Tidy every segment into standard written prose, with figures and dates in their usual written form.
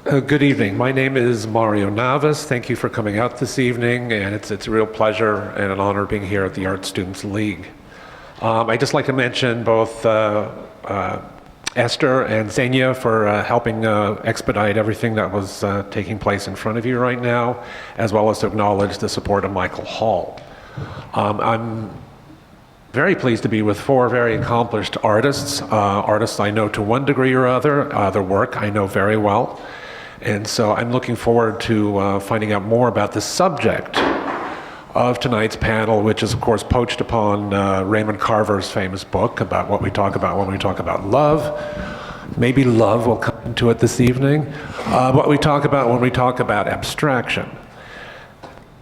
Good evening. My name is Mario Naves. Thank you for coming out this evening, and it's a real pleasure and an honor being here at the Art Students League. I'd just like to mention both Esther and Xenia for helping expedite everything that was taking place in front of you right now, as well as to acknowledge the support of Michael Hall. I'm very pleased to be with four very accomplished artists, artists I know to one degree or other, their work I know very well. And so I'm looking forward to finding out more about the subject of tonight's panel, which is of course poached upon Raymond Carver's famous book about what we talk about when we talk about love. Maybe love will come into it this evening. What we talk about when we talk about abstraction.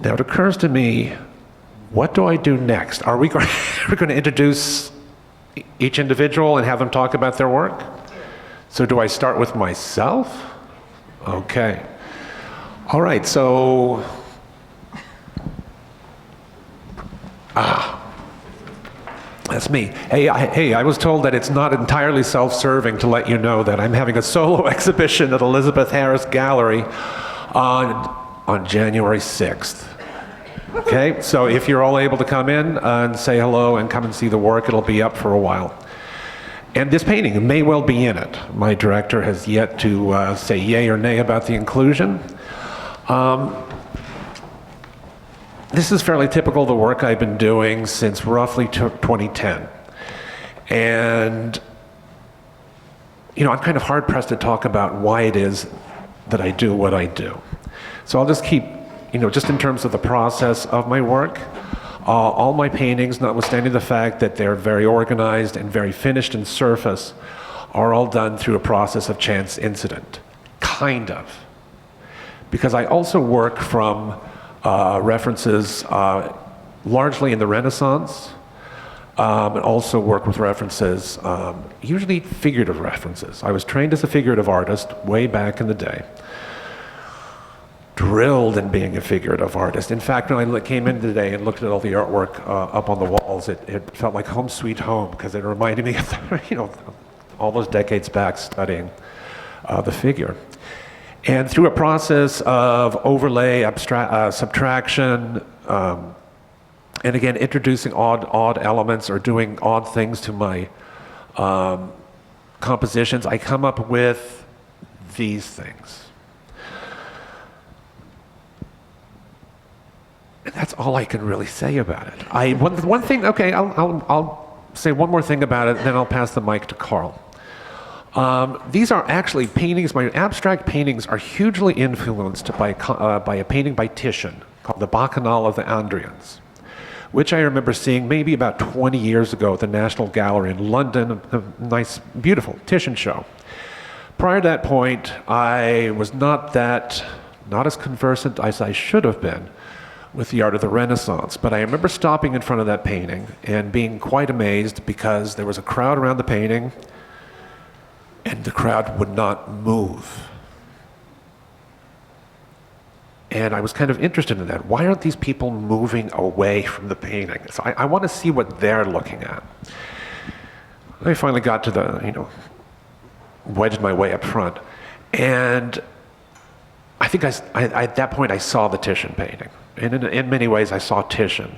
Now it occurs to me, what do I do next? Are we going to introduce each individual and have them talk about their work? So do I start with myself? Okay. All right, so, that's me. Hey, I was told that it's not entirely self-serving to let you know that I'm having a solo exhibition at Elizabeth Harris Gallery on January 6th. Okay, so if you're all able to come in and say hello and come and see the work, it'll be up for a while. And this painting may well be in it. My director has yet to say yay or nay about the inclusion. This is fairly typical of the work I've been doing since roughly 2010. And, you know, I'm kind of hard pressed to talk about why it is that I do what I do. So I'll just keep, you know, just in terms of the process of my work, all my paintings, notwithstanding the fact that they're very organized and very finished in surface, are all done through a process of chance incident, kind of. Because I also work from references largely in the Renaissance, and also work with references, usually figurative references. I was trained as a figurative artist way back in the day. Drilled in being a figurative artist. In fact, when I came in today and looked at all the artwork up on the walls, it felt like home sweet home, because it reminded me of, you know, all those decades back studying the figure. And through a process of overlay, subtraction, and again, introducing odd elements or doing odd things to my compositions, I come up with these things. And that's all I can really say about it. One thing, okay, I'll say one more thing about it, and then I'll pass the mic to Carl. These are actually paintings. My abstract paintings are hugely influenced by a painting by Titian called The Bacchanal of the Andrians, which I remember seeing maybe about 20 years ago at the National Gallery in London, a nice, beautiful Titian show. Prior to that point, I was not as conversant as I should have been with the art of the Renaissance. But I remember stopping in front of that painting and being quite amazed, because there was a crowd around the painting and the crowd would not move. And I was kind of interested in that. Why aren't these people moving away from the painting? So I want to see what they're looking at. I finally got to the, you know, wedged my way up front. And I think at that point I saw the Titian painting. And in many ways I saw Titian.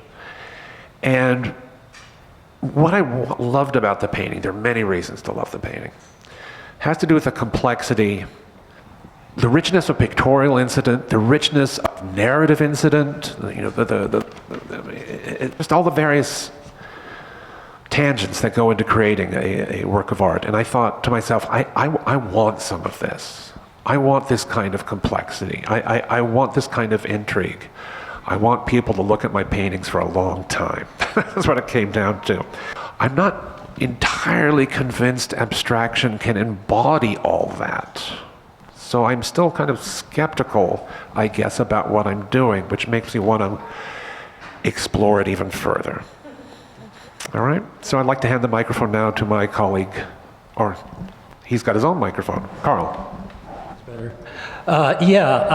And what I loved about the painting, there are many reasons to love the painting, has to do with the complexity, the richness of pictorial incident, the richness of narrative incident, you know, just all the various tangents that go into creating a work of art. And I thought to myself, I want some of this. I want this kind of complexity. I want this kind of intrigue. I want people to look at my paintings for a long time. That's what it came down to. I'm not entirely convinced abstraction can embody all that. So I'm still kind of skeptical, I guess, about what I'm doing, which makes me want to explore it even further. All right? So I'd like to hand the microphone now to my colleague, or he's got his own microphone. Carl. That's better. Yeah,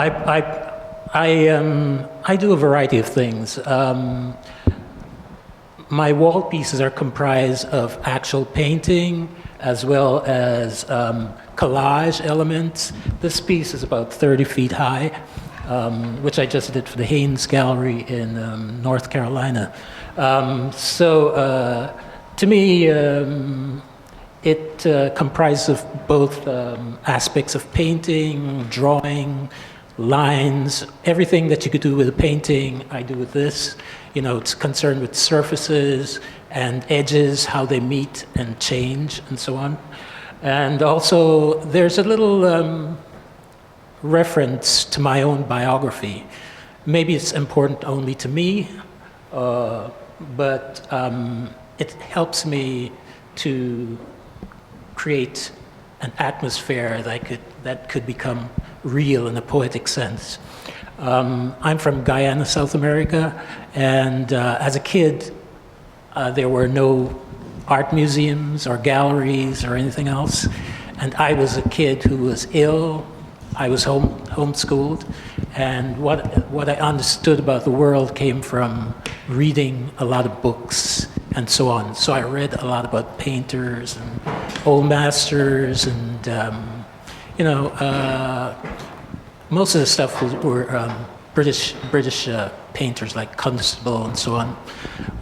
I do a variety of things. My wall pieces are comprised of actual painting, as well as collage elements. This piece is about 30 feet high, which I just did for the Haynes Gallery in North Carolina. To me, it comprises of both aspects of painting, drawing, lines, everything that you could do with a painting, I do with this. You know, it's concerned with surfaces and edges, how they meet and change, and so on. And also, there's a little reference to my own biography. Maybe it's important only to me, but it helps me to create an atmosphere that could become real in a poetic sense. I'm from Guyana, South America, and as a kid, there were no art museums or galleries or anything else, and I was a kid who was ill. I was homeschooled, and what I understood about the world came from reading a lot of books and so on. So I read a lot about painters and old masters, and most of the stuff were British painters like Constable and so on,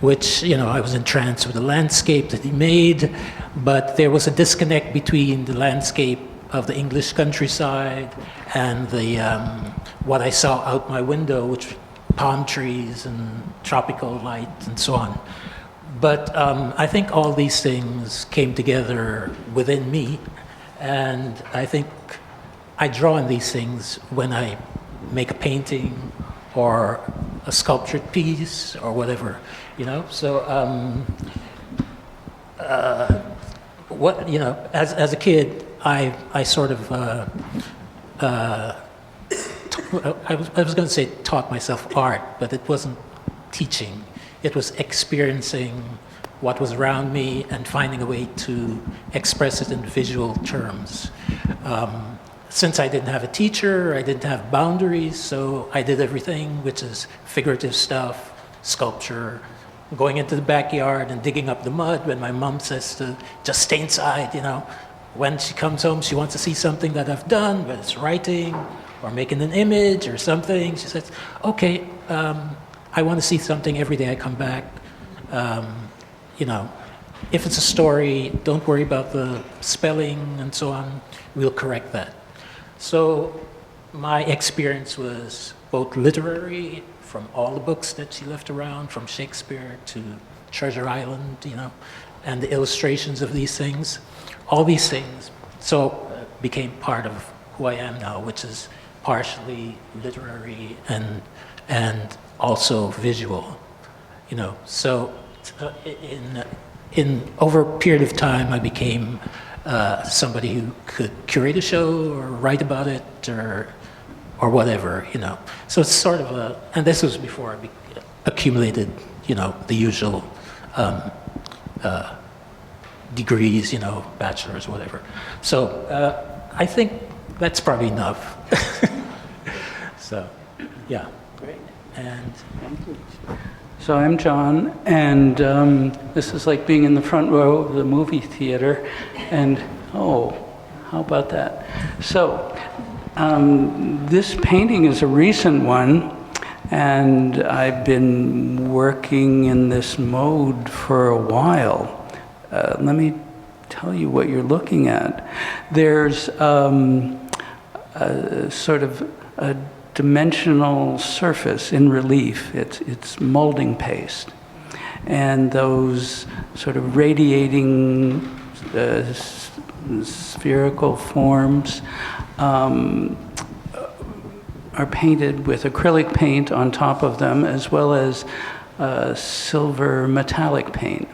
which, I was entranced with the landscape that he made, but there was a disconnect between the landscape of the English countryside and the what I saw out my window, which palm trees and tropical light and so on. But I think all these things came together within me, and I think I draw on these things when I make a painting or a sculptured piece or whatever, So as a kid, I sort of I was going to say taught myself art, but it wasn't teaching. It was experiencing what was around me and finding a way to express it in visual terms. Since I didn't have a teacher, I didn't have boundaries, so I did everything, which is figurative stuff, sculpture, going into the backyard and digging up the mud when my mom says to just stay inside, When she comes home, she wants to see something that I've done, whether it's writing or making an image or something. She says, okay, I want to see something every day I come back. If it's a story, don't worry about the spelling and so on. We'll correct that. So my experience was both literary, from all the books that she left around, from Shakespeare to Treasure Island, and the illustrations of these things. All these things became part of who I am now, which is partially literary and also visual, So in over a period of time, I became somebody who could curate a show or write about it or whatever, So it's sort of and this was before I accumulated, the usual degrees, bachelor's, whatever. So I think that's probably enough. So, yeah. Great. And thank you. So I'm John, and this is like being in the front row of the movie theater. And how about that? So this painting is a recent one, and I've been working in this mode for a while. Let me tell you what you're looking at. There's sort of a dimensional surface in relief. It's molding paste. And those sort of radiating spherical forms are painted with acrylic paint on top of them, as well as silver metallic paint.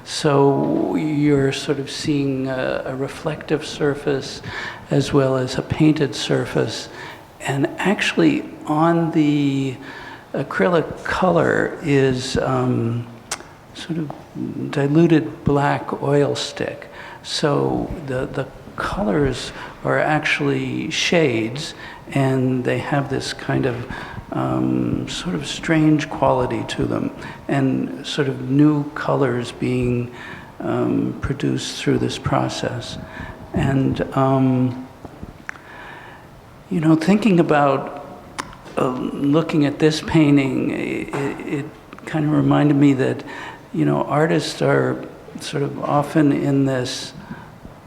So you're sort of seeing a reflective surface as well as a painted surface. And actually on the acrylic color is sort of diluted black oil stick. So the colors are actually shades, and they have this kind of sort of strange quality to them, and sort of new colors being produced through this process. And, thinking about looking at this painting, it kind of reminded me that, artists are sort of often in this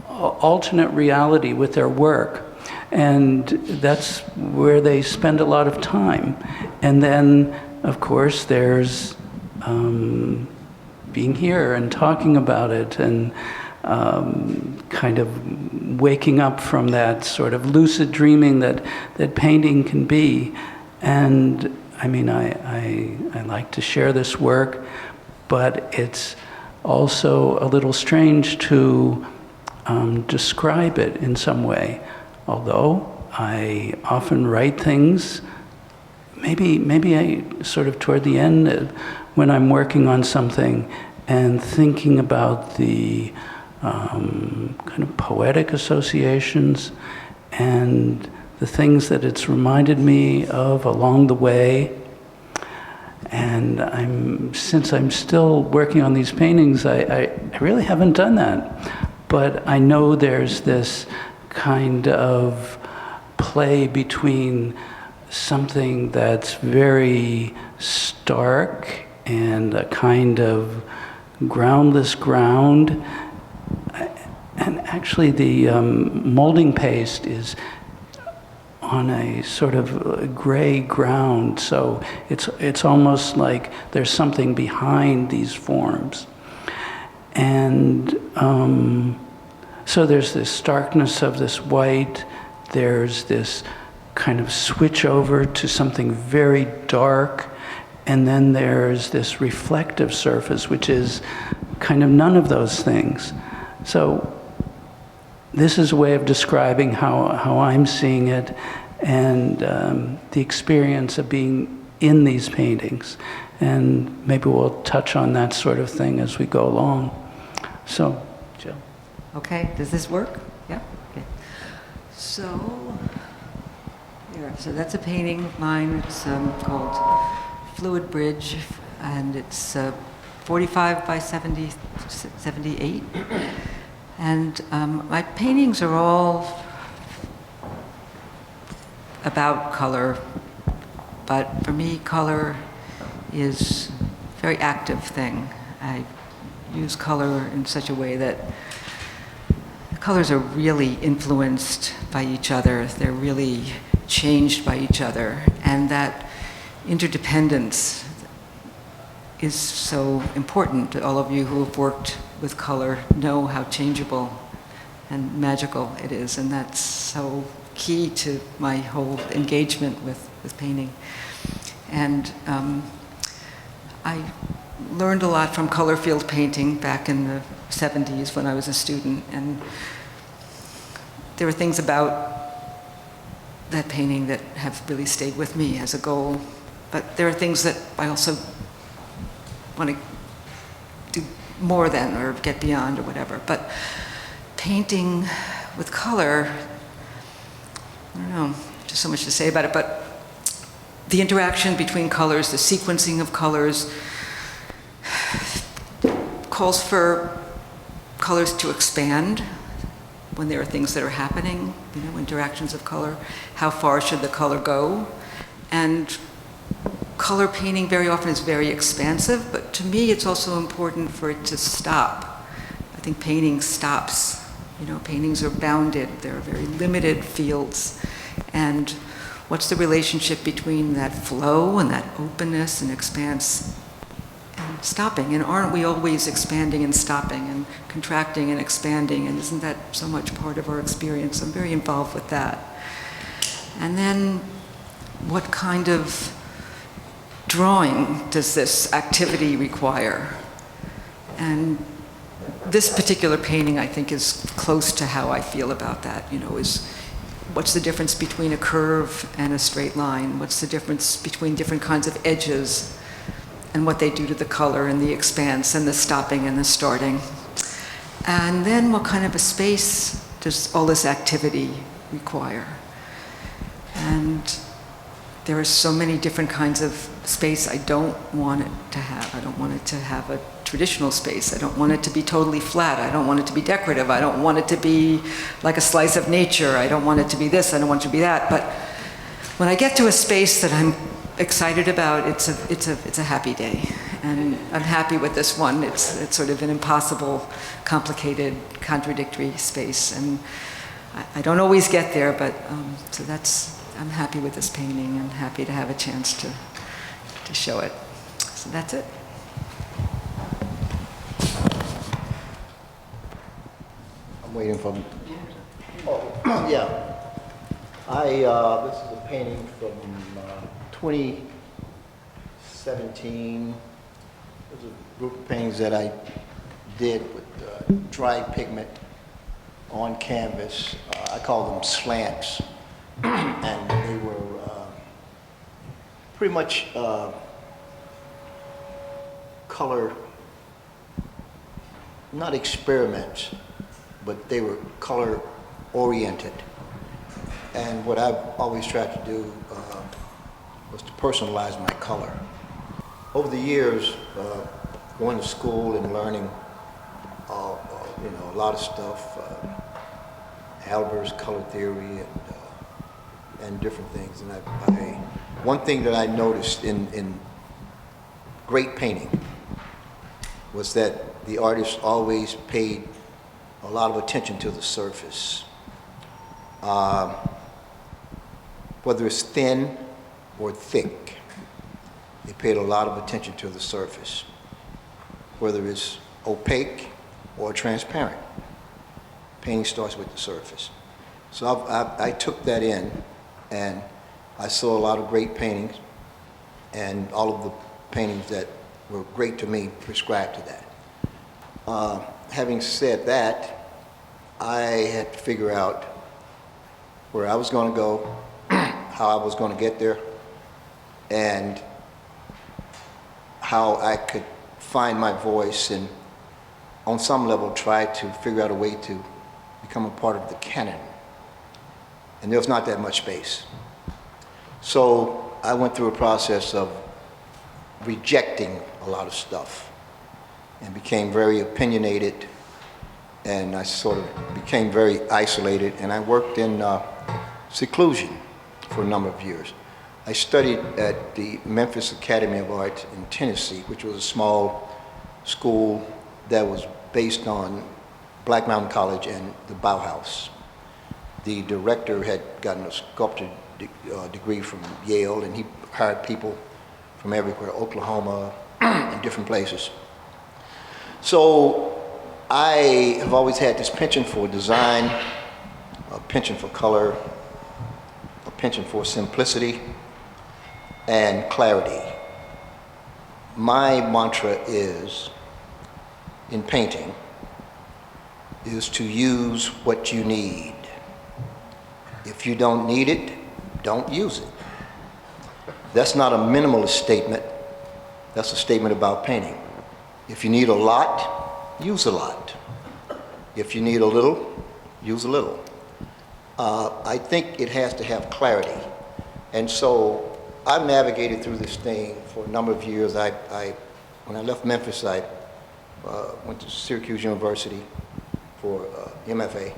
alternate reality with their work. And that's where they spend a lot of time. And then, of course, there's being here and talking about it and kind of waking up from that sort of lucid dreaming that painting can be. And I mean, I like to share this work, but it's also a little strange to describe it in some way. Although I often write things, maybe I sort of toward the end when I'm working on something and thinking about the kind of poetic associations and the things that it's reminded me of along the way. And since I'm still working on these paintings, I really haven't done that. But I know there's this kind of play between something that's very stark and a kind of groundless ground. And actually the molding paste is on a sort of gray ground, so it's almost like there's something behind these forms. And so there's this starkness of this white, there's this kind of switch over to something very dark, and then there's this reflective surface, which is kind of none of those things. So this is a way of describing how I'm seeing it and the experience of being in these paintings. And maybe we'll touch on that sort of thing as we go along. So, Jill. Okay, does this work? Yeah, okay. So, here, so that's a painting of mine. It's called Fluid Bridge, and it's 45 by 78. And my paintings are all about color, but for me, color is a very active thing. I use color in such a way that the colors are really influenced by each other. They're really changed by each other. And that interdependence is so important. All of you who have worked with color know how changeable and magical it is. And that's so key to my whole engagement with painting. And I learned a lot from color field painting back in the 70s when I was a student, and there were things about that painting that have really stayed with me as a goal. But there are things that I also want to do more than or get beyond or whatever. But painting with color, I don't know, just so much to say about it, but the interaction between colors, the sequencing of colors, calls for colors to expand when there are things that are happening, interactions of color. How far should the color go? And color painting very often is very expansive, but to me it's also important for it to stop. I think painting stops. Paintings are bounded. They're very limited fields. And what's the relationship between that flow and that openness and expanse and stopping? And aren't we always expanding and stopping and contracting and expanding? And isn't that so much part of our experience? I'm very involved with that. And then what kind of drawing does this activity require? And this particular painting, I think, is close to how I feel about that, is what's the difference between a curve and a straight line? What's the difference between different kinds of edges and what they do to the color and the expanse and the stopping and the starting? And then what kind of a space does all this activity require? And there are so many different kinds of space I don't want it to have. I don't want it to have a traditional space. I don't want it to be totally flat. I don't want it to be decorative. I don't want it to be like a slice of nature. I don't want it to be this. I don't want it to be that. But when I get to a space that I'm excited about, it's a happy day. And I'm happy with this one. It's sort of an impossible, complicated, contradictory space. And I don't always get there, but so I'm happy with this painting and happy to have a chance to show it. So that's it. I'm waiting for. Oh, yeah. This is a painting from 2017. There's a group of paintings that I did with dry pigment on canvas. I call them slants, and they were pretty much color, not experiments, but they were color oriented. And what I've always tried to do was to personalize my color. Over the years, going to school and learning, a lot of stuff, Albert's color theory and different things. And one thing that I noticed in great painting was that the artist always paid a lot of attention to the surface. Whether it's thin or thick, they paid a lot of attention to the surface. Whether it's opaque or transparent, painting starts with the surface. So I took that in, and I saw a lot of great paintings, and all of the paintings that were great to me prescribed to that. Having said that, I had to figure out where I was going to go, how I was going to get there, and how I could find my voice and on some level try to figure out a way to become a part of the canon. And there was not that much space. So I went through a process of rejecting a lot of stuff and became very opinionated, and I sort of became very isolated, and I worked in seclusion for a number of years. I studied at the Memphis Academy of Art in Tennessee, which was a small school that was based on Black Mountain College and the Bauhaus. The director had gotten a sculpture degree from Yale, and he hired people from everywhere, Oklahoma, and different places. So I have always had this penchant for design, a penchant for color, a penchant for simplicity and clarity. My mantra is, in painting, is to use what you need. If you don't need it, don't use it. That's not a minimalist statement. That's a statement about painting. If you need a lot, use a lot. If you need a little, use a little. I think it has to have clarity. And so I've navigated through this thing for a number of years. When I left Memphis, I went to Syracuse University for MFA.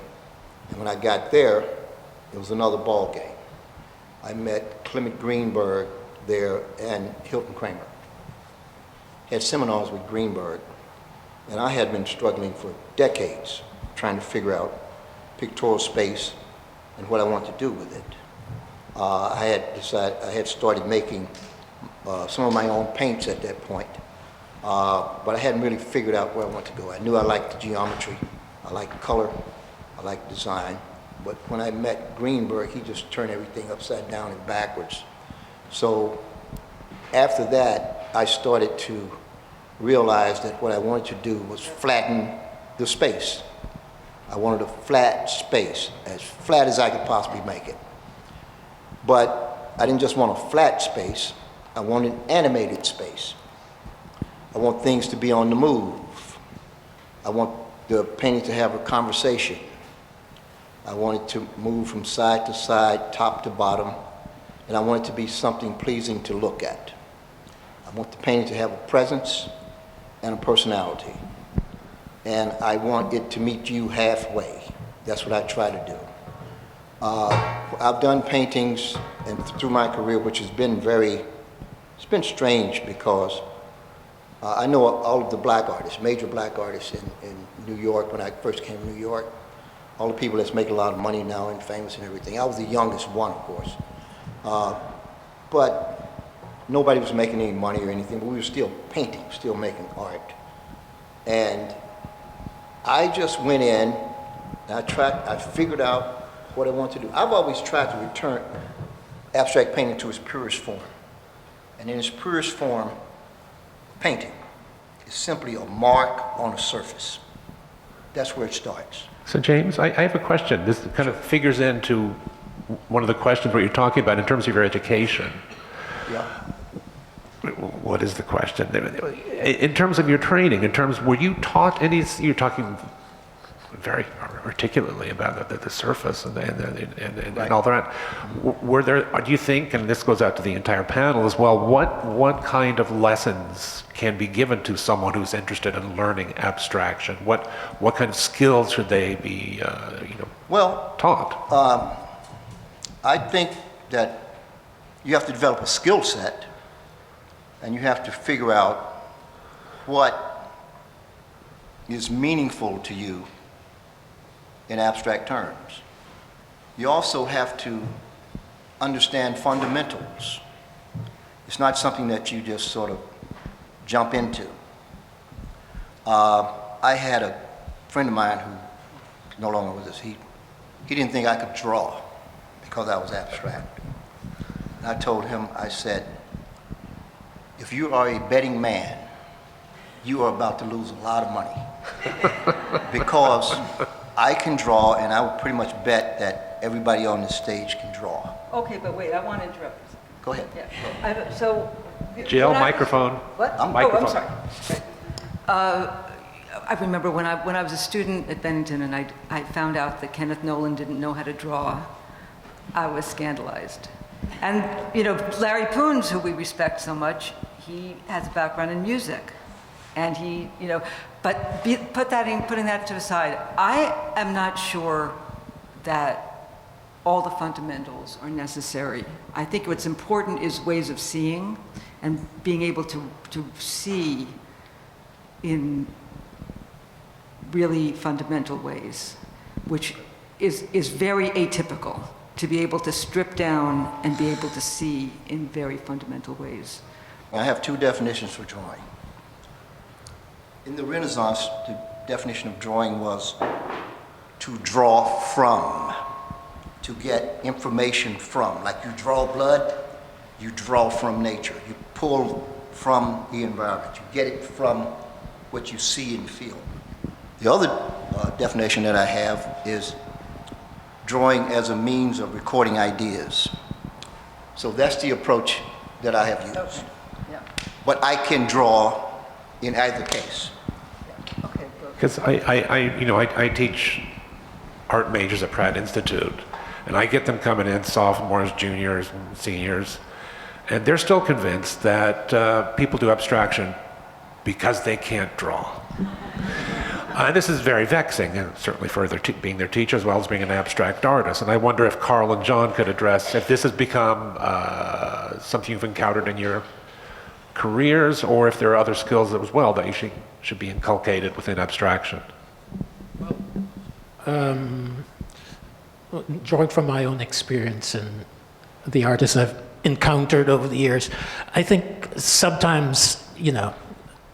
And when I got there, it was another ball game. I met Clement Greenberg there and Hilton Kramer. Had seminars with Greenberg, and I had been struggling for decades trying to figure out pictorial space and what I want to do with it. I had started making some of my own paints at that point, but I hadn't really figured out where I wanted to go. I knew I liked the geometry, I liked color, I liked design, but when I met Greenberg, he just turned everything upside down and backwards. So after that, I started to realize that what I wanted to do was flatten the space. I wanted a flat space, as flat as I could possibly make it. But I didn't just want a flat space, I wanted an animated space. I want things to be on the move. I want the painting to have a conversation. I want it to move from side to side, top to bottom, and I want it to be something pleasing to look at. I want the painting to have a presence, and a personality. And I want it to meet you halfway. That's what I try to do. I've done paintings and through my career, which has been it's been strange because I know all of the black artists, major black artists in New York when I first came to New York, all the people that's making a lot of money now and famous and everything. I was the youngest one, of course. But nobody was making any money or anything, but we were still painting, still making art. And I just went in and I figured out what I want to do. I've always tried to return abstract painting to its purest form. And in its purest form, painting is simply a mark on a surface. That's where it starts. So James, I have a question. This kind of figures into one of the questions what you're talking about in terms of your education. Yeah. What is the question? In terms of your training, were you taught any, you're talking very articulately about the surface and all that. Were there, do you think, and this goes out to the entire panel as well, what kind of lessons can be given to someone who's interested in learning abstraction? What kind of skills should they be taught? I think that you have to develop a skill set, and you have to figure out what is meaningful to you in abstract terms. You also have to understand fundamentals. It's not something that you just sort of jump into. I had a friend of mine who no longer with us. He didn't think I could draw because I was abstract. And I told him, I said, if you are a betting man, you are about to lose a lot of money because I can draw, and I would pretty much bet that everybody on this stage can draw. Okay, but wait, I want to interrupt. Go ahead. Yeah. So, Jill, microphone. What? Microphone. Oh, I'm sorry. I remember when I was a student at Bennington and I found out that Kenneth Nolan didn't know how to draw, I was scandalized. And, Larry Poons, who we respect so much, he has a background in music. And he, but putting that to the side, I am not sure that all the fundamentals are necessary. I think what's important is ways of seeing and being able to see in really fundamental ways, which is very atypical, to be able to strip down and be able to see in very fundamental ways. I have two definitions for drawing. In the Renaissance, the definition of drawing was to draw from, to get information from. Like you draw blood, you draw from nature. You pull from the environment. You get it from what you see and feel. The other definition that I have is drawing as a means of recording ideas. So that's the approach that I have used. Okay. Yeah. But I can draw in either case. Okay. Because I teach art majors at Pratt Institute, and I get them coming in, sophomores, juniors, and seniors, and they're still convinced that people do abstraction because they can't draw. This is very vexing, and certainly for being their teacher as well as being an abstract artist. And I wonder if Carl and John could address if this has become something you've encountered in your careers, or if there are other skills as well that you should be inculcated within abstraction. Drawing from my own experience and the artists I've encountered over the years, I think sometimes,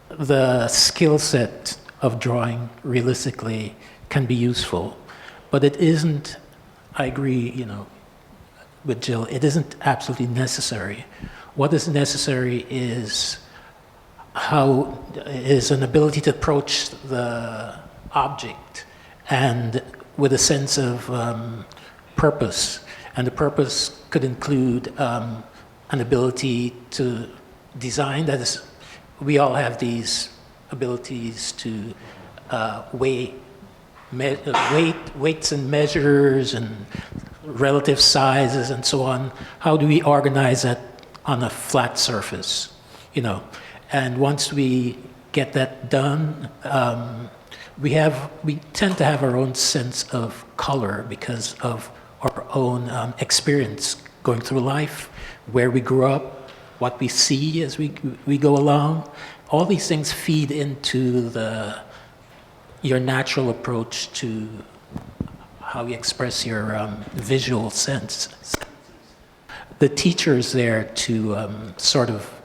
the skill set of drawing realistically can be useful, but it isn't, I agree, with Jill, it isn't absolutely necessary. What is necessary is an ability to approach the object and with a sense of purpose. And the purpose could include an ability to design. That is, we all have these abilities to weights and measures and relative sizes and so on. How do we organize that on a flat surface? And once we get that done. We tend to have our own sense of color because of our own experience going through life, where we grew up, what we see as we go along. All these things feed into your natural approach to how you express your visual sense. The teacher is there to sort of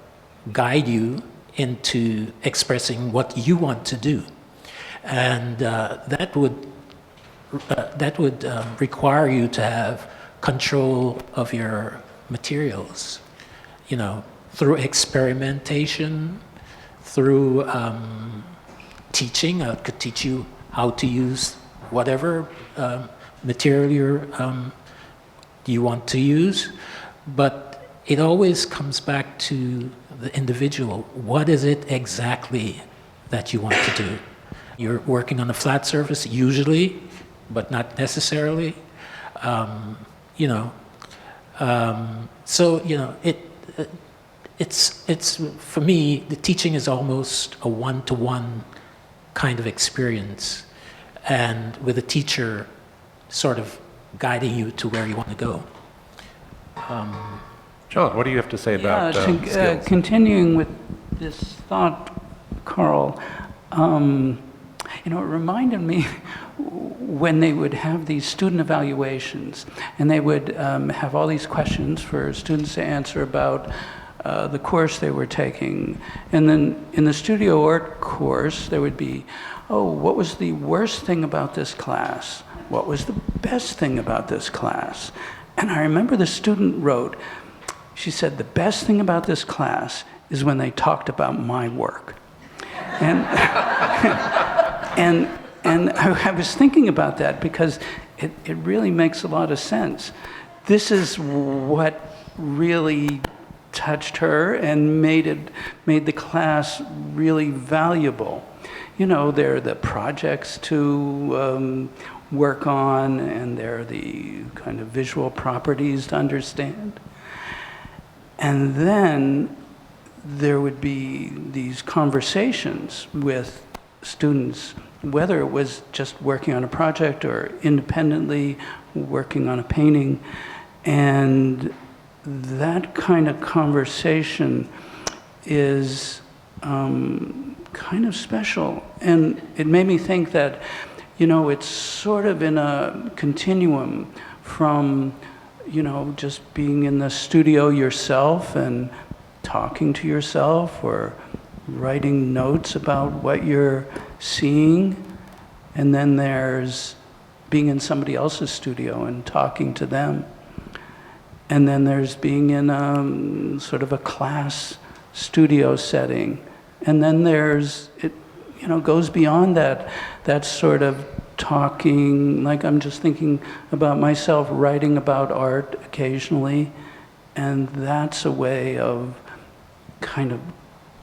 guide you into expressing what you want to do. And that would require you to have control of your materials, through experimentation, through teaching. I could teach you how to use whatever material you want to use, but it always comes back to the individual. What is it exactly that you want to do? You're working on a flat surface, usually, but not necessarily. It's for me, the teaching is almost a one-to-one kind of experience, and with a teacher sort of guiding you to where you want to go. John, what do you have to say about skills? Continuing with this thought, Carl, it reminded me when they would have these student evaluations, and they would have all these questions for students to answer about the course they were taking. And then in the studio art course, there would be, what was the worst thing about this class? What was the best thing about this class? And I remember the student wrote, she said, the best thing about this class is when they talked about my work. And and I was thinking about that because it really makes a lot of sense. This is what really touched her and made the class really valuable. There are the projects to work on, and there are the kind of visual properties to understand. And then there would be these conversations with students, whether it was just working on a project or independently working on a painting. And that kind of conversation is kind of special. And it made me think that, it's sort of in a continuum from, just being in the studio yourself and talking to yourself or writing notes about what you're seeing. And then there's being in somebody else's studio and talking to them. And then there's being in sort of a class studio setting. And then there's, it goes beyond that sort of talking, like I'm just thinking about myself writing about art occasionally. And that's a way of kind of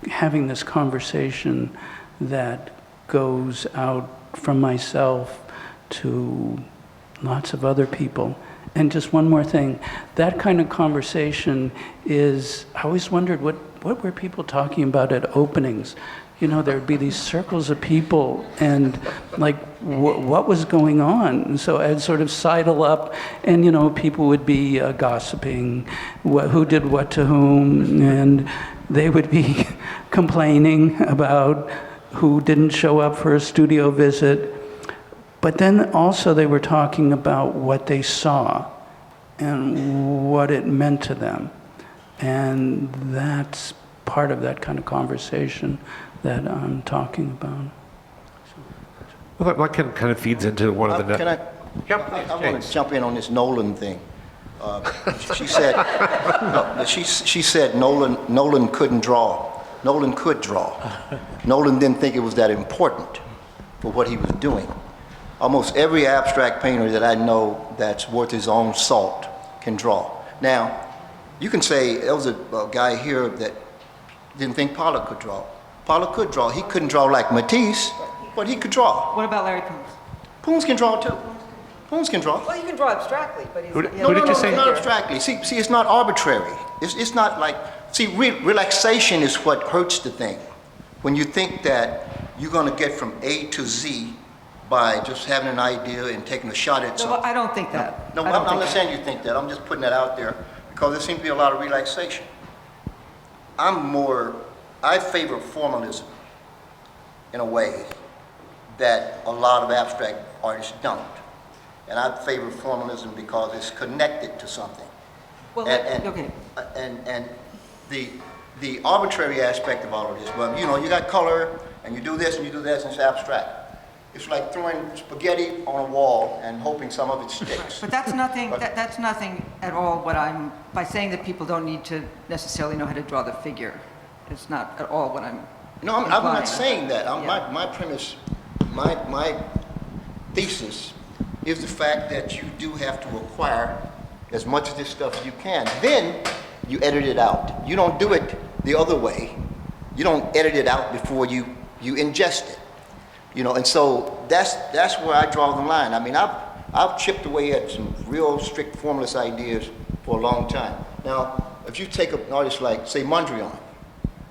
having this conversation that goes out from myself to lots of other people. And just one more thing, that kind of conversation is, I always wondered what were people talking about at openings? There'd be these circles of people and like, what was going on? And so I'd sort of sidle up and, people would be gossiping, who did what to whom, and they would be complaining about who didn't show up for a studio visit. But then also they were talking about what they saw and what it meant to them. And that's part of that kind of conversation that I'm talking about. Well, that kind of feeds into one of the... Can I? Yep, I want to jump in on this Nolan thing. She said, she said Nolan couldn't draw. Nolan could draw. Nolan didn't think it was that important for what he was doing. Almost every abstract painter that I know that's worth his own salt can draw. Now, you can say there was a guy here that didn't think Pollock could draw. Pollock could draw. He couldn't draw like Matisse, but he could draw. What about Larry Poons? Poons can draw too. Poons can draw. Well, he can draw abstractly, but he's... Who did you say? Not abstractly. See, it's not arbitrary. It's not like... See, relaxation is what hurts the thing. when you think that you're going to get from A to Z by just having an idea and taking a shot at No, something. I don't think that. No, I don't I'm think not that. saying you think that. I'm just putting that out there because there seems to be a lot of relaxation. I favor formalism in a way that a lot of abstract artists don't. And I favor formalism because it's connected to something. Well, okay. And the arbitrary aspect of all of this, well, you know, you got color, and you do this, and you do this, and it's abstract. It's like throwing spaghetti on a wall and hoping some of it sticks. But that's nothing, that's nothing at all what I'm, by saying that people don't need to necessarily know how to draw the figure. It's not at all what I'm No, I'm implying. not saying that. Yeah. My premise, my thesis is the fact that you do have to acquire as much of this stuff as you can. Then you edit it out. You don't do it the other way. You don't edit it out before you ingest it. You know, and so that's where I draw the line. I mean, I've chipped away at some real strict formalist ideas for a long time. Now, if you take an artist like, say, Mondrian,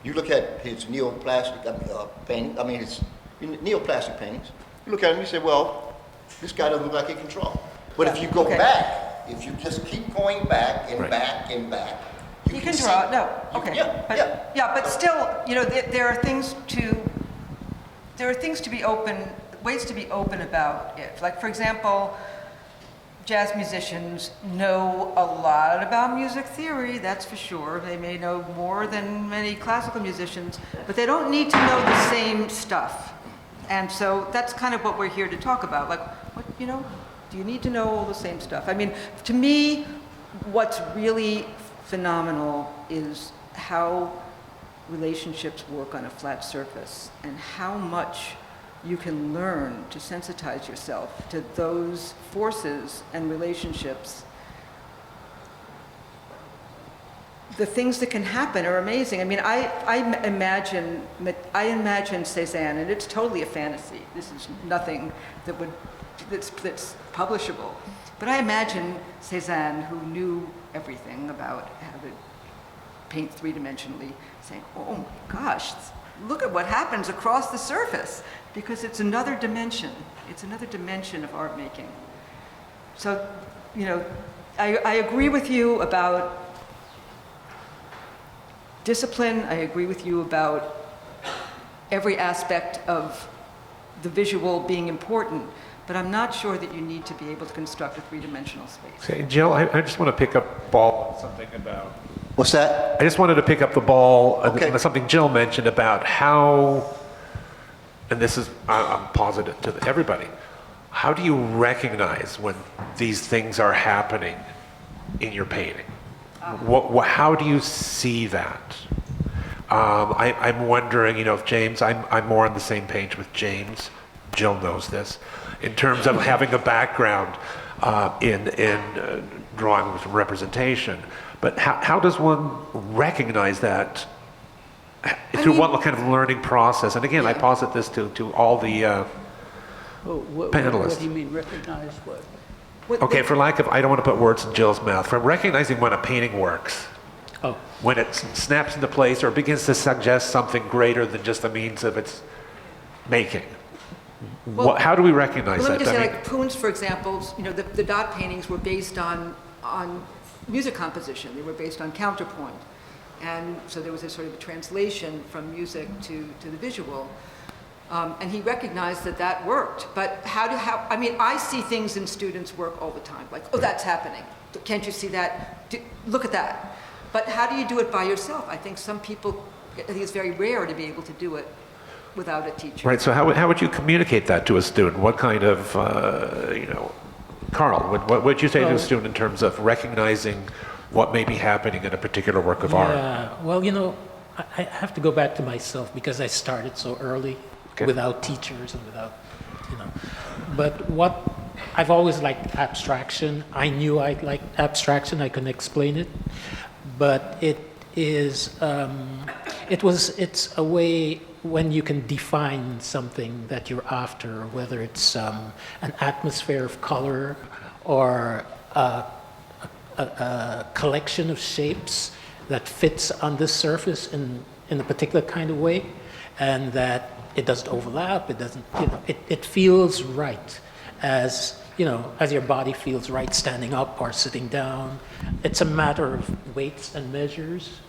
you look at his neoplastic painting, his neoplastic paintings, you look at him and you say, well, this guy doesn't look like he can draw. But if you go Okay. back, if you just keep going back and Right. back and back, You can draw, no, okay. Yeah, But- yeah. Yeah, but still, you know, there are things to be open, ways to be open about it. Like, for example, jazz musicians know a lot about music theory, that's for sure. They may know more than many classical musicians, but they don't need to know the same stuff. And so that's kind of what we're here to talk about. Like, what, you know, do you need to know all the same stuff? I mean, to me, what's really phenomenal is how relationships work on a flat surface and how much you can learn to sensitize yourself to those forces and relationships. The things that can happen are amazing. I mean, I imagine Cézanne, and it's totally a fantasy. This is nothing that's publishable. But I imagine Cézanne, who knew everything about how to paint three-dimensionally, saying, oh my gosh, look at what happens across the surface, because it's another dimension. It's another dimension of art making. So, you know, I agree with you about discipline. I agree with you about every aspect of the visual being important, but I'm not sure that you need to be able to construct a three-dimensional space. Okay, Jill, I just want to pick up ball on something about. What's that? I just wanted to pick up the ball Okay. on something Jill mentioned about how, and this is, I'm positive to everybody, how do you recognize when these things are happening in your painting? How do you see that? I'm wondering, you know, if James, I'm more on the same page with James. Jill knows this, in terms of having a background in drawing with representation. But how does one recognize that through what kind of learning process? And again, I posit this to all the What panelists. do you mean, recognize what? Okay, for lack of, I don't want to put words in Jill's mouth, from recognizing when a painting works, Oh, when it snaps into place or begins to suggest something greater than just the means of its making. Well, How do we recognize Well, let me that? just say, I mean, like Poons, for example, you know, the dot paintings were based on music composition. They were based on counterpoint. And so there was a sort of a translation from music to the visual. And he recognized that that worked. But I mean, I see things in students' work all the time, like, oh, that's happening. Can't you see that? Look at that. But how do you do it by yourself? I think some people, I think it's very rare to be able to do it without a teacher. right, so how would you communicate that to a student? What kind of, Carl, what would you say to a Well- student in terms of recognizing what may be happening in a particular work of art? yeah. Well, you know, I have to go back to myself because I started so early Okay. without teachers and without, you know. But what I've always liked abstraction. I knew I'd like abstraction. I couldn't explain it, but it is. It's a way when you can define something that you're after, whether it's an atmosphere of color or a collection of shapes that fits on this surface in a particular kind of way. and that it doesn't overlap, it doesn't, it feels right as, as your body feels right standing up or sitting down. It's a matter of weights and measures,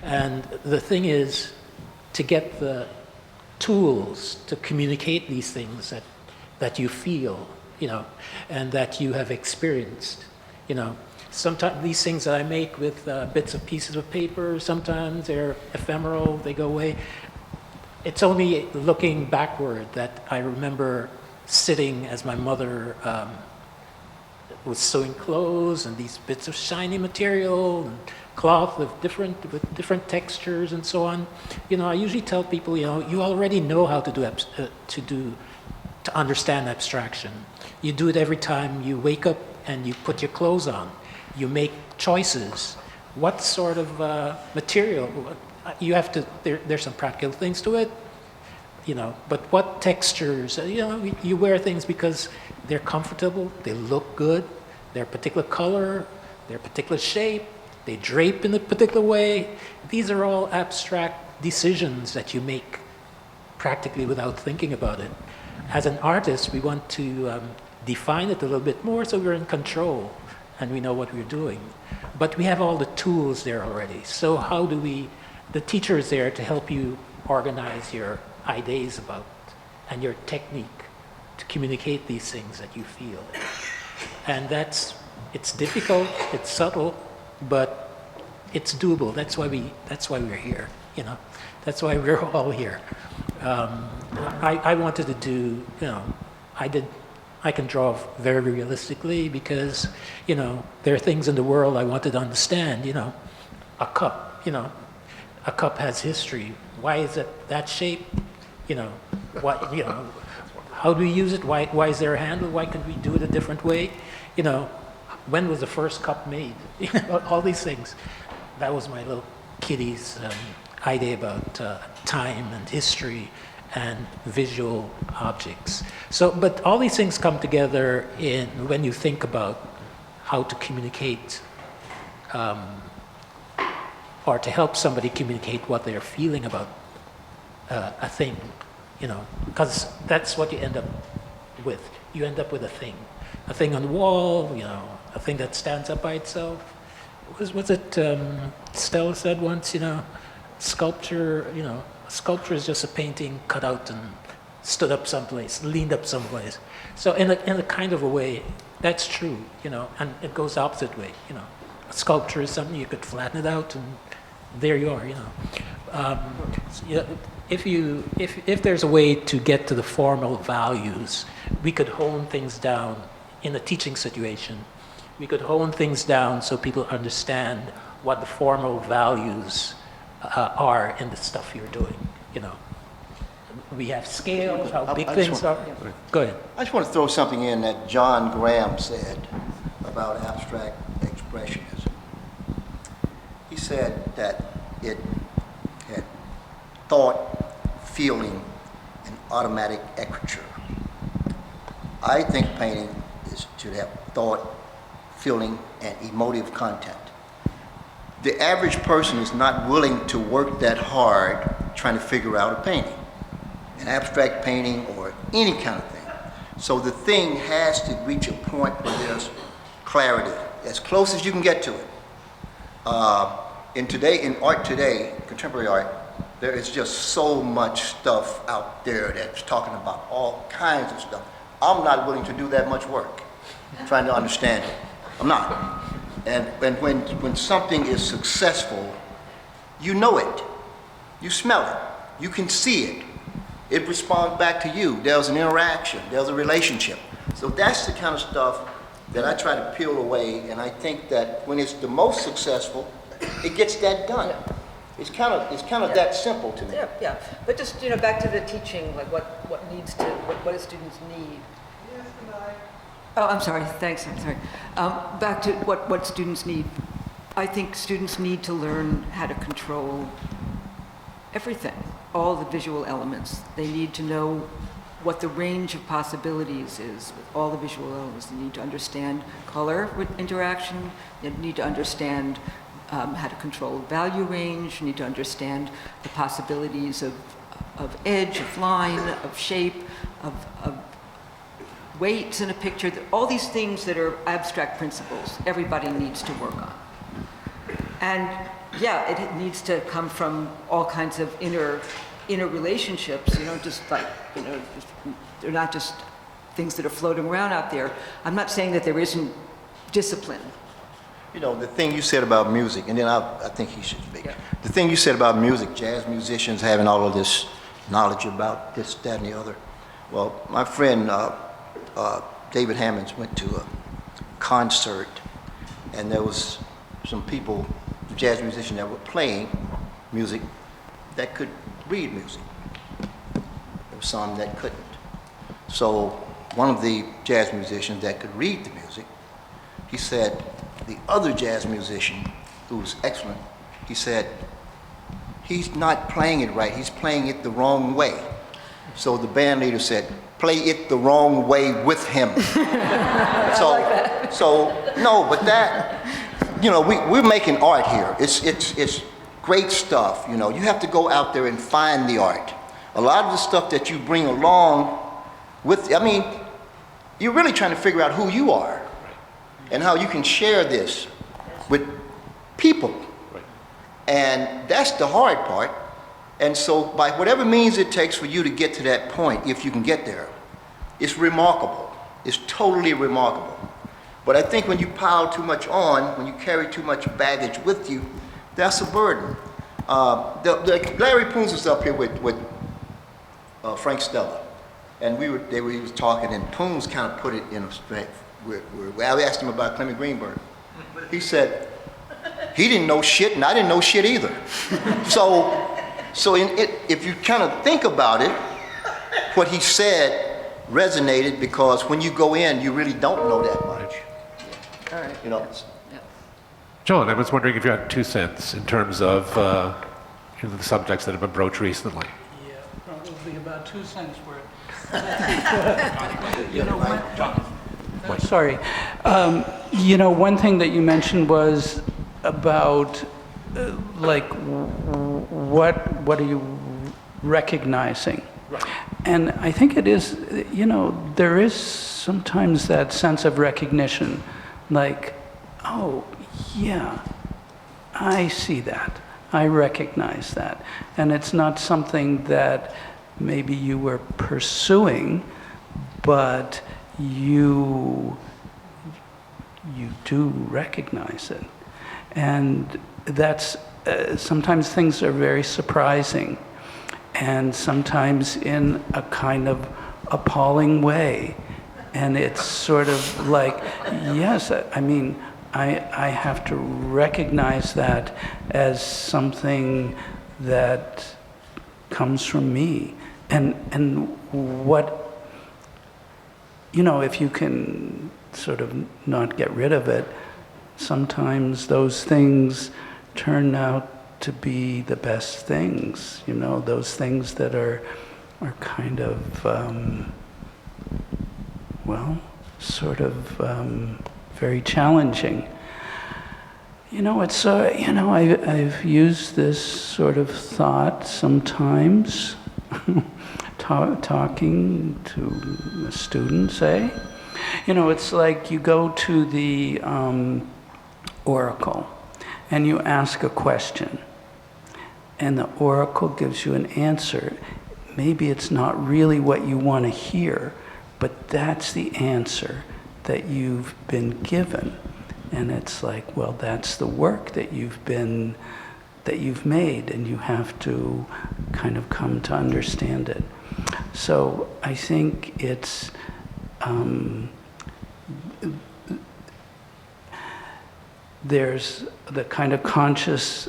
And the thing is to get the tools to communicate these things that you feel, and that you have experienced, Sometimes these things that I make with bits of pieces of paper, sometimes they're ephemeral, they go away. It's only looking backward that I remember sitting as my mother was sewing clothes and these bits of shiny material and cloth with different textures and so on. I usually tell people, you already know how to understand abstraction. You do it every time you wake up and you put your clothes on. You make choices. What sort of material? You have to. There's some practical things to it, But what textures? You wear things because they're comfortable. They look good. They're a particular color. They're a particular shape. They drape in a particular way. These are all abstract decisions that you make practically without thinking about it. As an artist, we want to define it a little bit more so we're in control and we know what we're doing. But we have all the tools there already. So how do the teacher is there to help you organize your ideas about and your technique to communicate these things that you feel. And it's difficult, it's subtle, but it's doable. That's why we're here, That's why we're all here. I wanted to do, I can draw very realistically because, there are things in the world I wanted to understand, a cup, a cup has history. Why is it that shape? How do we use it? Why is there a handle? Why could we do it a different way? When was the first cup made? All these things. That was my little kiddie's idea about time and history and visual objects. But all these things come together when you think about how to communicate or to help somebody communicate what they're feeling about a thing, because that's what you end up with. You end up with a thing on the wall, a thing that stands up by itself. Was it Stella said once, sculpture, a sculpture is just a painting cut out and stood up someplace, leaned up someplace. So in a kind of a way, that's true, and it goes the opposite way, A sculpture is something you could flatten it out and there you are, If there's a way to get to the formal values, we could hone things down in a teaching situation. We could hone things down so people understand what the formal values are in the stuff you're doing, We have scale, how big things are. Go ahead. I just want to throw something in that John Graham said about abstract expressionism. He said that it had thought, feeling, and automatic écriture. I think painting should have thought, feeling, and emotive content. The average person is not willing to work that hard trying to figure out a painting, an abstract painting or any kind of thing. So the thing has to reach a point where there's clarity, as close as you can get to it. In art today, contemporary art, there is just so much stuff out there that's talking about all kinds of stuff. I'm not willing to do that much work trying to understand it. I'm not. And when something is successful, you know it. You smell it. You can see it. It responds back to you. There's an interaction. There's a relationship. So that's the kind of stuff that I try to peel away, and I think that when it's the most successful, it gets that done. Yeah. It's kind of that simple to me. Yeah. But just back to the teaching, like what do students need? Oh, I'm sorry. Thanks. I'm sorry. Back to what students need. I think students need to learn how to control everything, all the visual elements. They need to know what the range of possibilities is with all the visual elements. They need to understand color interaction. They need to understand how to control value range. You need to understand the possibilities of of edge, of line, of shape, of weights in a picture, all these things that are abstract principles everybody needs to work on. And yeah, it needs to come from all kinds of inner relationships, you know, just like, you know, they're not just things that are floating around out there. I'm not saying that there isn't discipline. You know, the thing you said about music, and then I think he should speak. Yeah. The thing you said about music, jazz musicians having all of this knowledge about this, that, and the other. Well, my friend David Hammonds went to a concert, and there was some people, jazz musicians, that were playing music that could read music. There were some that couldn't. So one of the jazz musicians that could read the music, he said, the other jazz musician, who was excellent, he said, he's not playing it right, he's playing it the wrong way. So the band leader said, play it the wrong way with him. So no, but that, you know, we're making art here. It's great stuff, you know. You have to go out there and find the art. A lot of the stuff that you bring along with, I mean, you're really trying to figure out who you are and how you can share this with people. And that's the hard part. And so by whatever means it takes for you to get to that point, if you can get there, it's remarkable. It's totally remarkable. But I think when you pile too much on, when you carry too much baggage with you, that's a burden. Larry Poons was up here with Frank Stella. And he was talking, and Poons kind of put it in a strength. I asked him about Clement Greenberg. He said, he didn't know shit, and I didn't know shit either. So if you kind of think about it, what he said resonated, because when you go in, you really don't know that much. All right. You know. Yeah. John, I was wondering if you had 2 cents in terms of you know, the subjects that have been broached recently. Yeah, probably about 2 cents worth. Sorry. You know, one thing that you mentioned was about like what are you recognizing? Right. And I think it is, you know, there is sometimes that sense of recognition, like, oh yeah, I see that, I recognize that, and it's not something that maybe you were pursuing, but you do recognize it. And that's, sometimes things are very surprising, and sometimes in a kind of appalling way. And it's sort of like, yes, I mean, I have to recognize that as something that comes from me. And what, you know, if you can sort of not get rid of it, sometimes those things turn out to be the best things, you know, those things that are kind of, well, sort of very challenging. You know, it's, you know, I've used this sort of thought sometimes, talking to a student, say. You know, it's like you go to the oracle and you ask a question, and the oracle gives you an answer. Maybe it's not really what you want to hear, but that's the answer that you've been given. And it's like, well, that's the work that you've made, and you have to kind of come to understand it. So I think it's there's the kind of conscious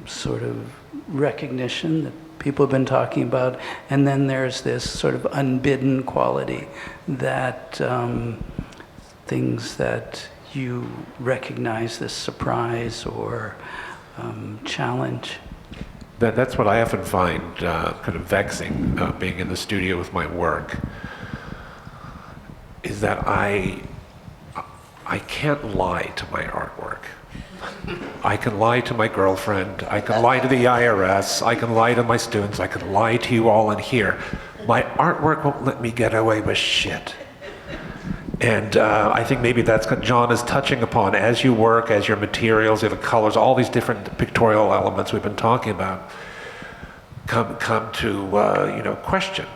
sort of recognition that people have been talking about, and then there's this sort of unbidden quality that things that you recognize, this surprise or challenge. That's what I often find kind of vexing, being in the studio with my work, is that I can't lie to my artwork. I can lie to my girlfriend, I can lie to the IRS, I can lie to my students, I can lie to you all in here. My artwork won't let me get away with shit. And I think maybe that's what John is touching upon. As you work, as your materials, the colors, all these different pictorial elements we've been talking about come to question.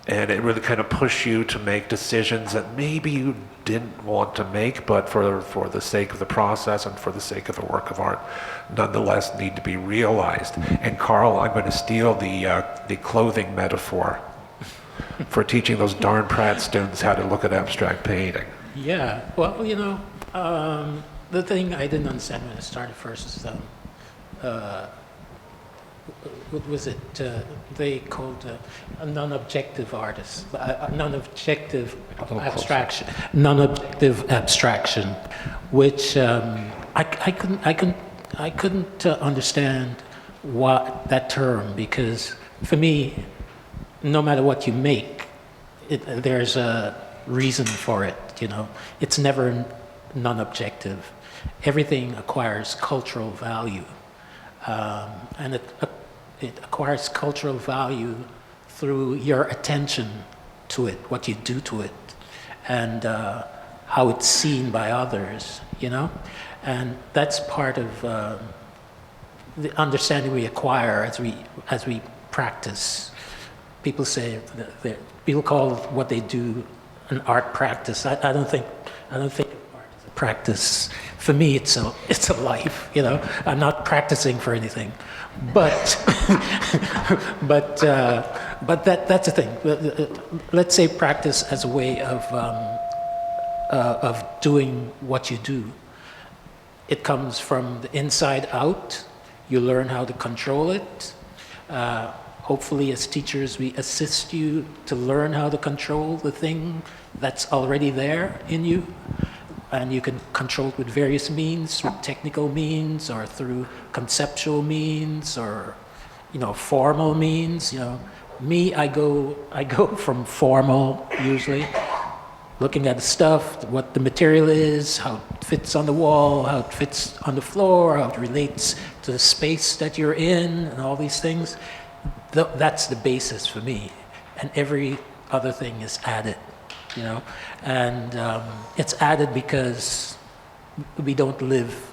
And it really kind of push you to make decisions that maybe you didn't want to make, but for the sake of the process and for the sake of the work of art, nonetheless need to be realized. And Carl, I'm going to steal the clothing metaphor for teaching those darn Pratt students how to look at abstract painting. Yeah, well, the thing I didn't understand when I started first is, what was it? They called a non-objective artist, a non-objective abstraction, non-objective abstraction, which I couldn't understand what that term, because for me, no matter what you make, there's a reason for it. It's never non-objective. Everything acquires cultural value, and it acquires cultural value through your attention to it, what you do to it, and how it's seen by others. And that's part of the understanding we acquire as we practice. People say people call what they do an art practice. I don't think of art as a practice. For me, it's a life. I'm not practicing for anything, but that's the thing. Let's say practice as a way of doing what you do. It comes from the inside out. You learn how to control it. Hopefully, as teachers, we assist you to learn how to control the thing that's already there in you. And you can control it with various means, through technical means, or through conceptual means, or formal means. Me, I go from formal usually, looking at the stuff, what the material is, how it fits on the wall, how it fits on the floor, how it relates to the space that you're in, and all these things. That's the basis for me, and every other thing is added, and it's added because we don't live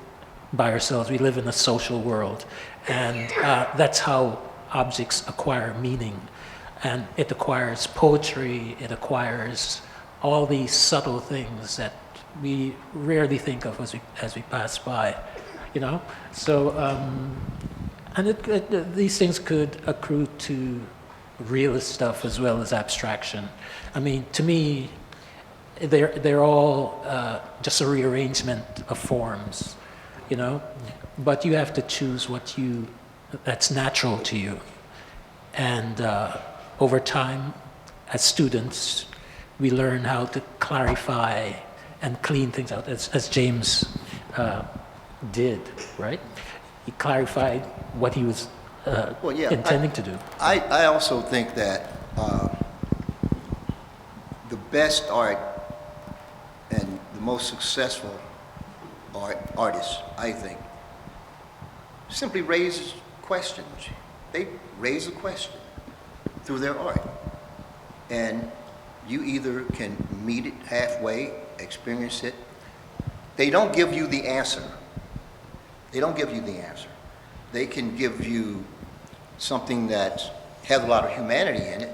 by ourselves. We live in a social world, and that's how objects acquire meaning, and it acquires poetry, it acquires all these subtle things that we rarely think of as we pass by, So, and these things could accrue to realist stuff as well as abstraction. I mean, to me, they're all just a rearrangement of forms, But you have to choose that's natural to you. And over time, as students, we learn how to clarify and clean things out, as James did, right? He clarified what he was intending to do. I also think that the best art and the most successful artists, I think, simply raise questions. They raise a question through their art. And you either can meet it halfway, experience it. They don't give you the answer. They don't give you the answer. They can give you something that has a lot of humanity in it,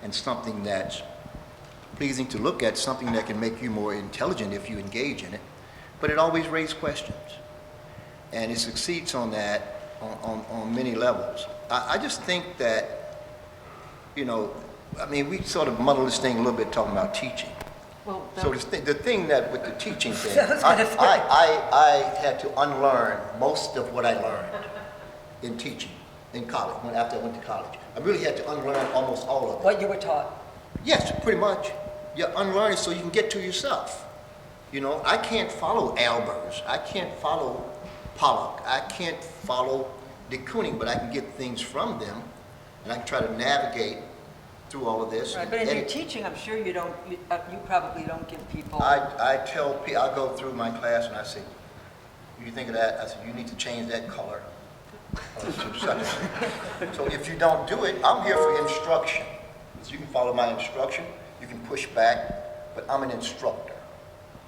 and something that's pleasing to look at, something that can make you more intelligent if you engage in it. But it always raises questions. And it succeeds on that on many levels. I just think that, we sort of muddle this thing a little bit talking about teaching. Well, So the thing that with the teaching thing, I was gonna say. I had to unlearn most of what I learned in teaching in college, after I went to college. I really had to unlearn almost all of it. What you were taught. Yes, pretty much. You unlearn it so you can get to yourself. I can't follow Albers. I can't follow Pollock. I can't follow de Kooning, but I can get things from them, and I can try to navigate through all of this. Right, but in your teaching, I'm sure you probably don't give people. I tell people, I go through my class and I say, You think of that, I said, you need to change that color. So if you don't do it, I'm here for instruction. So you can follow my instruction, you can push back, but I'm an instructor.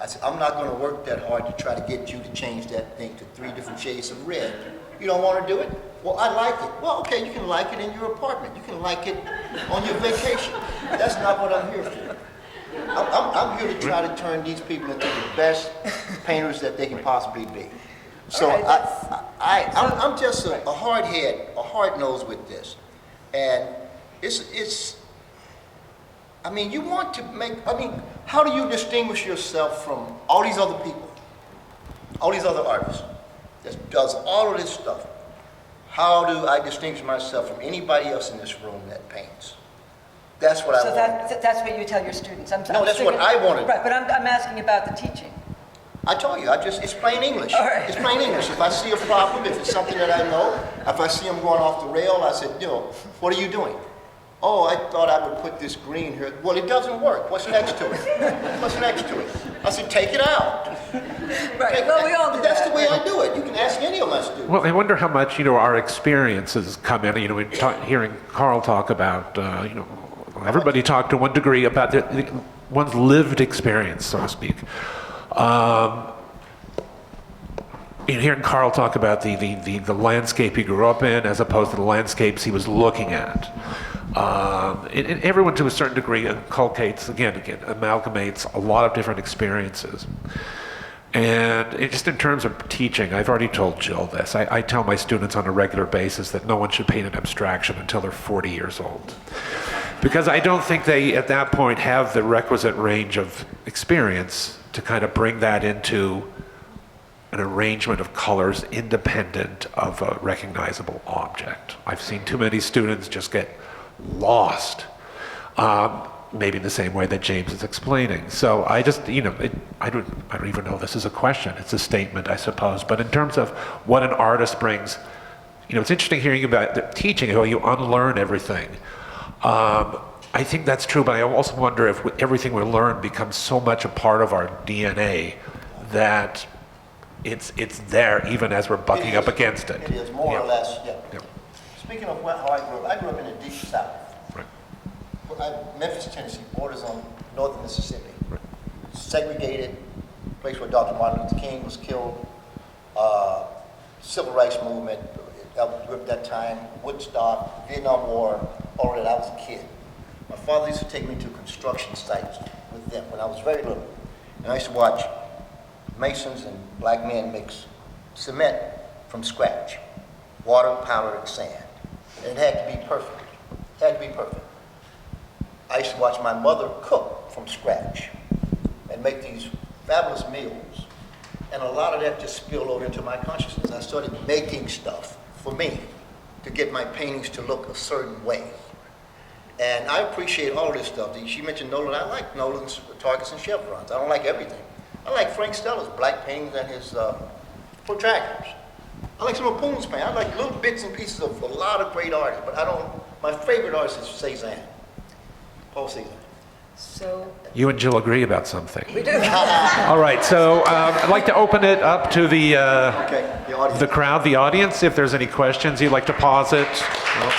I said, I'm not going to work that hard to try to get you to change that thing to 3 different shades of red. You don't want to do it? Well, I like it. Well, okay, you can like it in your apartment. You can like it on your vacation. That's not what I'm here for. I'm here to try to turn these people into the best painters that they can possibly be. So I'm just a hard head, a hard nose with this. And it's, I mean, you want to make, I mean, how do you distinguish yourself from all these other people, all these other artists that does all of this stuff? How do I distinguish myself from anybody else in this room that paints? That's what I want. So that's what you tell your students? No, that's what I want to do. Right, but I'm asking about the teaching. I told you, it's plain English. All right. It's plain English. If I see a problem, if it's something that I know, if I see them going off the rail, I said, you know, what are you doing? Oh, I thought I would put this green here. Well, it doesn't work. What's next to it? What's next to it? I said, take it out. Right, well, we all do That's that. the way I do it. You can ask any of my students. Well, I wonder how much, our experiences come in. Hearing Carl talk about, everybody talk to one degree about one's lived experience, so to speak. Hearing Carl talk about the landscape he grew up in as opposed to the landscapes he was looking at. And everyone to a certain degree inculcates, amalgamates a lot of different experiences. And just in terms of teaching, I've already told Jill this. I tell my students on a regular basis that no one should paint an abstraction until they're 40 years old. Because I don't think they, at that point, have the requisite range of experience to kind of bring that into an arrangement of colors independent of a recognizable object. I've seen too many students just get lost, maybe in the same way that James is explaining. So I just, I don't even know if this is a question. It's a statement, I suppose. But in terms of what an artist brings, it's interesting hearing about the teaching, how you unlearn everything. I think that's true, but I also wonder if everything we learn becomes so much a part of our DNA that it's there even as we're bucking up against it. It is, more or less, yeah. Speaking of how I grew up in the deep South. Right. Memphis, Tennessee, borders on northern Mississippi. Right. Segregated, place where Dr. Martin Luther King was killed, civil rights movement, at that time, Woodstock, Vietnam War, all of that. I was a kid. My father used to take me to construction sites with them when I was very little. And I used to watch masons and black men mix cement from scratch, water, powder, and sand. And it had to be perfect. It had to be perfect. I used to watch my mother cook from scratch and make these fabulous meals. And a lot of that just spilled over into my consciousness. I started making stuff for me to get my paintings to look a certain way. And I appreciate all of this stuff. She mentioned Nolan. I like Nolan's targets and chevrons. I don't like everything. I like Frank Stella's black paintings and his protractors. I like some of Poon's paintings. I like little bits and pieces of a lot of great artists, but my favorite artist is Cézanne, Paul Cézanne. So You and Jill agree about something. we do. All right, so I'd like to open it up to Okay, the audience. the crowd, the audience. If there's any questions, you'd like to pause it. Well,